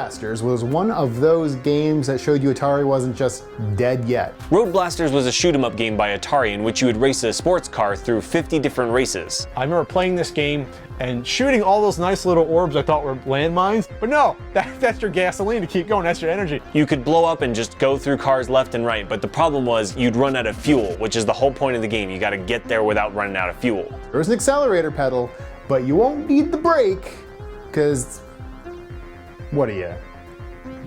RoadBlasters was one of those games that showed you Atari wasn't just dead yet. RoadBlasters was a shoot-'em-up game by Atari in which you would race a sports car through 50 different races. I remember playing this game and shooting all those nice little orbs I thought were landmines, but no, that's your gasoline to keep going, that's your energy. You could blow up and just go through cars left and right, but the problem was you'd run out of fuel, which is the whole point of the game. You gotta get there without running out of fuel. There's an accelerator pedal, but you won't need the brake, because what are you,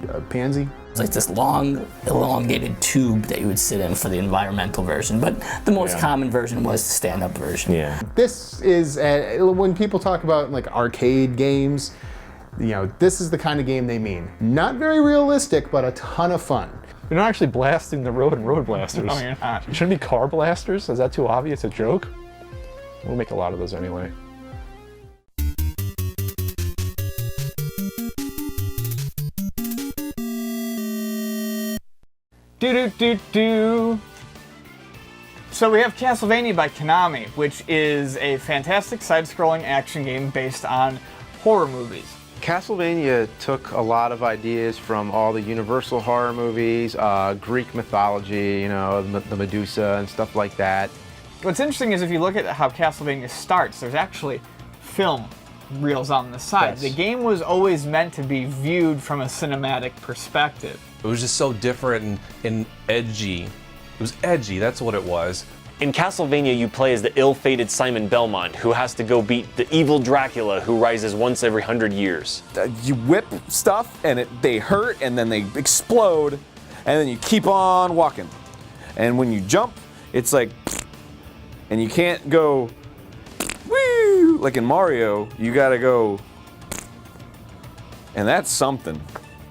a pansy? It's like this long, elongated tube that you would sit in for the environmental version, but the most common version was the stand-up version. Yeah. This is, when people talk about like arcade games, you know, this is the kind of game they mean. Not very realistic, but a ton of fun. You're not actually blasting the road in RoadBlasters. No, you're not. It shouldn't be car blasters? Is that too obvious a joke? We'll make a lot of those anyway. Do. So we have Castlevania by Konami, which is a fantastic side-scrolling action game based on horror movies. Castlevania took a lot of ideas from all the Universal horror movies, Greek mythology, you know, the Medusa and stuff like that. What's interesting is if you look at how Castlevania starts, there's actually film reels on the side. Yes. The game was always meant to be viewed from a cinematic perspective. It was just so different and edgy. It was edgy, that's what it was. In Castlevania, you play as the ill-fated Simon Belmont, who has to go beat the evil Dracula, who rises once every 100 years. You whip stuff and they hurt and then they explode and then you keep on walking. And when you jump, it's like, and you can't go, woo, like in Mario, you gotta go, and that's something.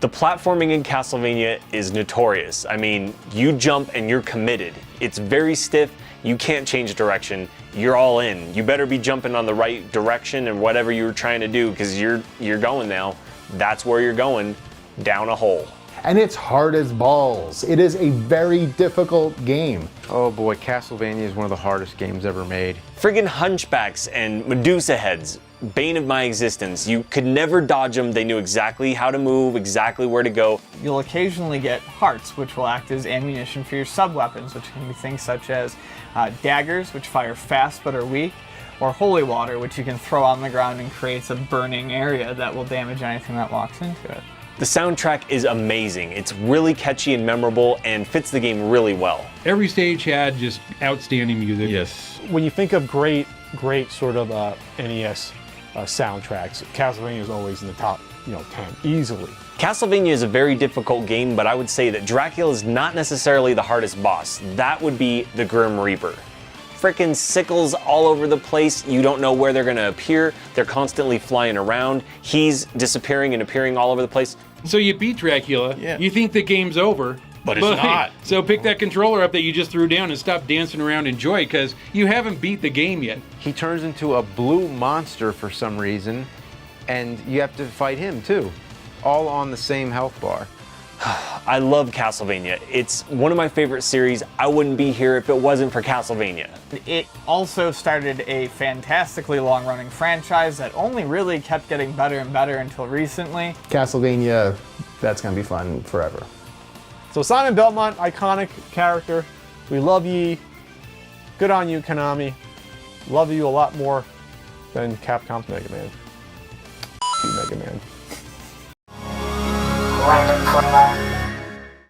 The platforming in Castlevania is notorious. I mean, you jump and you're committed. It's very stiff, you can't change direction, you're all in. You better be jumping on the right direction and whatever you're trying to do, because you're going now. That's where you're going, down a hole. And it's hard as balls. It is a very difficult game. Oh boy, Castlevania is one of the hardest games ever made. Friggin' hunchbacks and Medusa heads, bane of my existence. You could never dodge them. They knew exactly how to move, exactly where to go. You'll occasionally get hearts, which will act as ammunition for your sub-weapons, which can be things such as daggers, which fire fast but are weak, or holy water, which you can throw on the ground and creates a burning area that will damage anything that walks into it. The soundtrack is amazing. It's really catchy and memorable and fits the game really well. Every stage had just outstanding music. Yes. When you think of great sort of NES soundtracks, Castlevania is always in the top, 10, easily. Castlevania is a very difficult game, but I would say that Dracula is not necessarily the hardest boss. That would be the Grim Reaper. Frickin' sickles all over the place. You don't know where they're gonna appear. They're constantly flying around. He's disappearing and appearing all over the place. So you beat Dracula, you think the game's over. But it's not. So pick that controller up that you just threw down and stop dancing around and enjoy, because you haven't beat the game yet. He turns into a blue monster for some reason, and you have to fight him too, all on the same health bar. I love Castlevania. It's one of my favorite series. I wouldn't be here if it wasn't for Castlevania. It also started a fantastically long-running franchise that only really kept getting better and better until recently. Castlevania, that's gonna be fun forever. So Simon Belmont, iconic character. We love ye. Good on you, Konami. Love you a lot more than Capcom's Mega Man. Mega Man.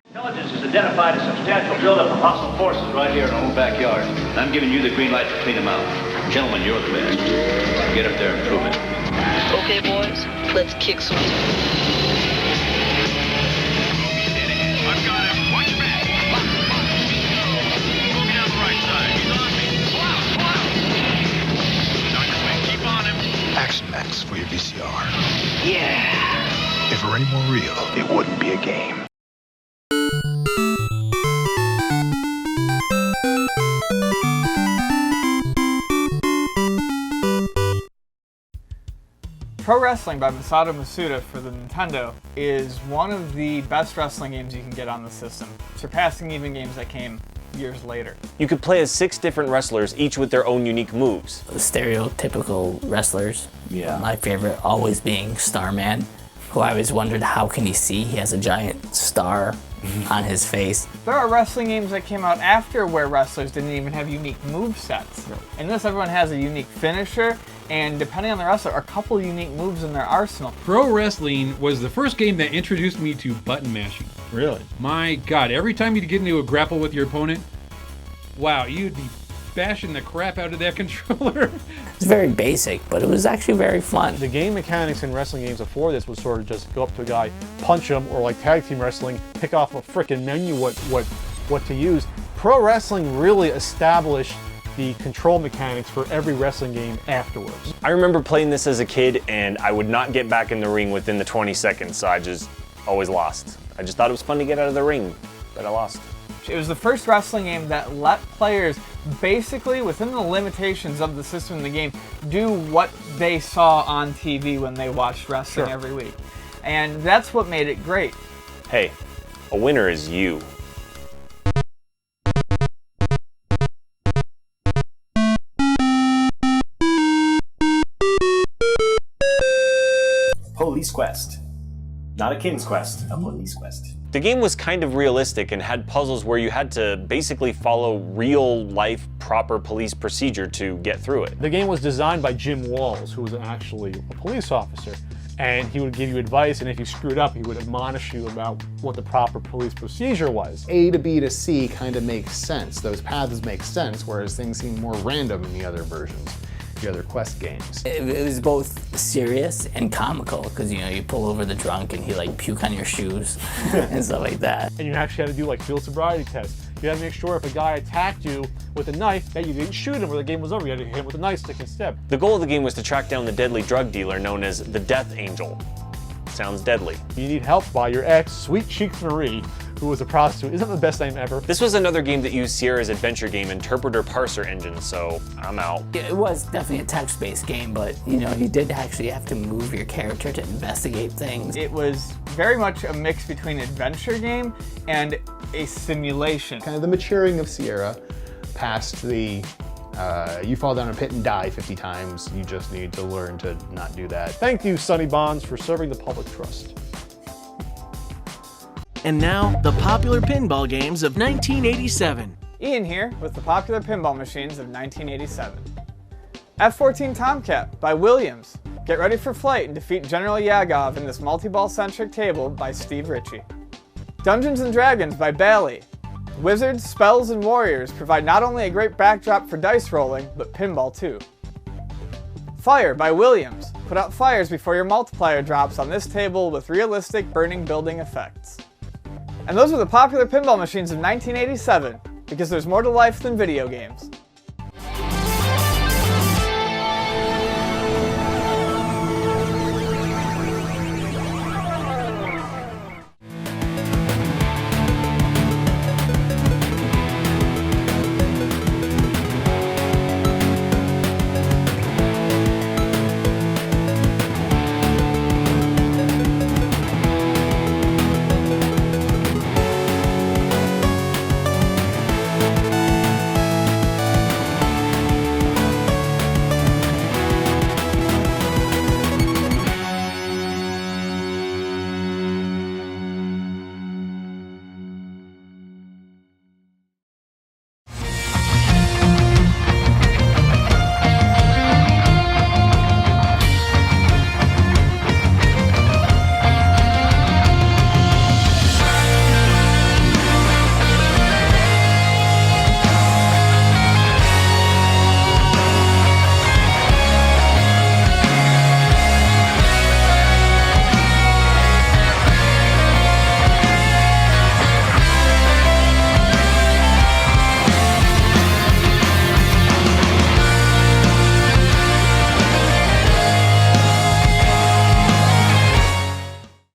Intelligence has identified a substantial buildup of hostile forces right here in our own backyard. And I'm giving you the green light to clean them out. Gentlemen, you're the best. Get up there and prove it. Okay, boys, let's kick some. I've got him. Watch your back. Moving down the right side. He's on me. Pull out. Dr. Wayne, keep on him. Action Max for your VCR. Yeah. If it were any more real, it wouldn't be a game. Pro Wrestling by Masato Masuda for the Nintendo is one of the best wrestling games you can get on the system, surpassing even games that came years later. You could play as 6 different wrestlers, each with their own unique moves. Stereotypical wrestlers. Yeah. My favorite always being Starman, who I always wondered how can he see? He has a giant star on his face. There are wrestling games that came out after where wrestlers didn't even have unique move sets. In this, everyone has a unique finisher, and depending on the wrestler, a couple unique moves in their arsenal. Pro Wrestling was the first game that introduced me to button mashing. Really? My God, every time you'd get into a grapple with your opponent, wow, you'd be bashing the crap out of that controller. It's very basic, but it was actually very fun. The game mechanics in wrestling games before this was sort of just go up to a guy, punch him, or like tag team wrestling, pick off a frickin' menu what to use. Pro wrestling really established the control mechanics for every wrestling game afterwards. I remember playing this as a kid, and I would not get back in the ring within the 20 seconds, so I just always lost. I just thought it was fun to get out of the ring, but I lost. It was the first wrestling game that let players basically, within the limitations of the system in the game, do what they saw on TV when they watched wrestling every week. And that's what made it great. Hey, a winner is you. Police Quest. Not a King's Quest, a Police Quest. The game was kind of realistic and had puzzles where you had to basically follow real-life proper police procedure to get through it. The game was designed by Jim Walls, who was actually a police officer, and he would give you advice, and if you screwed up, he would admonish you about what the proper police procedure was. A to B to C kind of makes sense. Those paths make sense, whereas things seem more random in the other versions. The other Quest games. It was both serious and comical because you pull over the drunk and he like puke on your shoes and stuff like that. And you actually had to do like field sobriety tests. You had to make sure if a guy attacked you with a knife that you didn't shoot him or the game was over. You had to hit him with a nightstick instead. The goal of the game was to track down the deadly drug dealer known as the Death Angel. Sounds deadly. You need help by your ex, Sweet Cheeks Marie, who was a prostitute. Isn't that the best name ever? This was another game that used Sierra's adventure game interpreter parser engine, so I'm out. It was definitely a text-based game, but you did actually have to move your character to investigate things. It was very much a mix between adventure game and a simulation. Kind of the maturing of Sierra past the you fall down a pit and die 50 times. You just need to learn to not do that. Thank you, Sonny Bonds, for serving the public trust. And now, the popular pinball games of 1987. Ian here with the popular pinball machines of 1987. F-14 Tomcat by Williams. Get ready for flight and defeat General Yagov in this multi-ball-centric table by Steve Ritchie. Dungeons & Dragons by Bally. Wizards, spells, and warriors provide not only a great backdrop for dice rolling, but pinball too. Fire by Williams. Put out fires before your multiplier drops on this table with realistic burning building effects. And those are the popular pinball machines of 1987, because there's more to life than video games.